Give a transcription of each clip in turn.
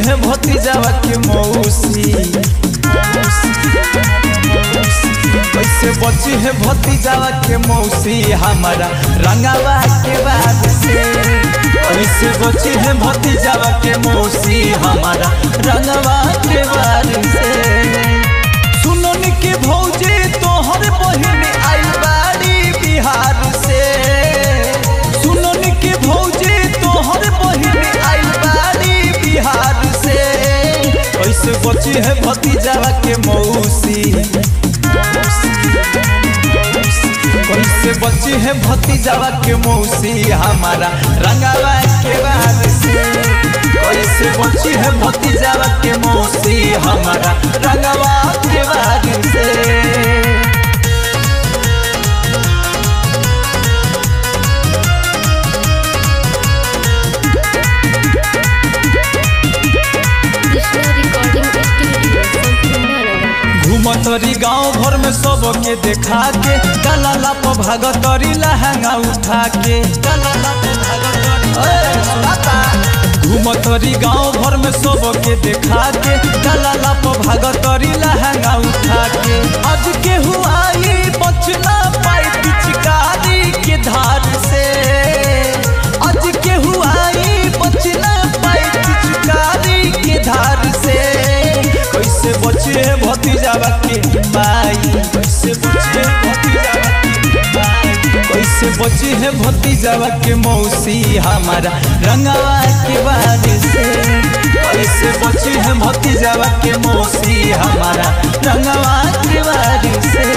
है भतीजावा के मौसी, कैसे बची है भतीजावा के मौसी हमारा रंगावा के बाद से, कैसे बची है भतीजावा के मौसी हमारा रंगावा के बाद से। सुनो निके भौजी तोहर बहिन आइल बाड़ी बिहार से, सुनो निके भौजी तोहर बहिन आइल बाड़ी बिहार से, कैसे बची है भतीजावा के मौसी, कैसे बची है भतीजावा के मौसी हमारा रंगावा के बाद से, कैसे बची है भतीजावा के मौसी हमारा रंगावा के बाद से। घूमतरी गाँव भर में सबके देखा के काला लाप भागतरी लहंगा उठा के, घूमतरी गाँव भर में सबके देखा के काला लाप भागतरी लहंगा उठा के। आज के हुआई बचना पाई पिचकारी के धार से, आज के हुआई बचना पाई पिचकारी के धार से, कैसे बचे है भतीजावा के माई, कैसे बचे है भतीजावा के माई, कैसे बची है भतीजावा के मौसी हमारा रंगावा के बाद से, कैसे बची है भतीजावा के मौसी हमारा रंगावा के बाद से।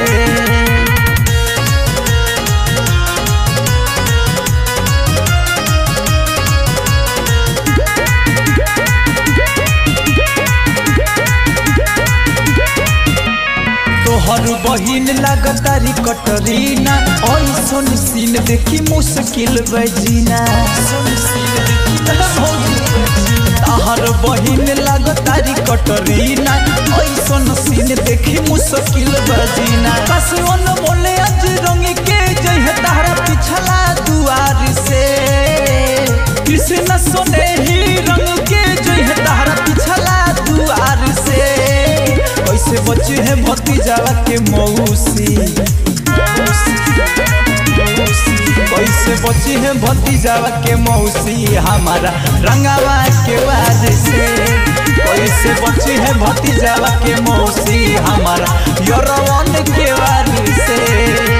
तोहर बहिन लागतारी कटरीना, ऐसन सीन देखी मुश्किल बजीना, तोहर बहिन लागतारी कटरीना, ऐसन सीन देखी मुश्किल बजीना। कसवन मोले आज रंग के जइहे तहरा पिछला दुआर से, कृष्ण सोने ही रंग के जइहे तहरा पिछला दुआर से, कैसे बची है भतीजावा के मौसी, कैसे बची है भतीजावा के मौसी हमारा रंगावा के बाद से, कैसे बची है भतीजावा के मौसी हमारा यौरवन के बाद से।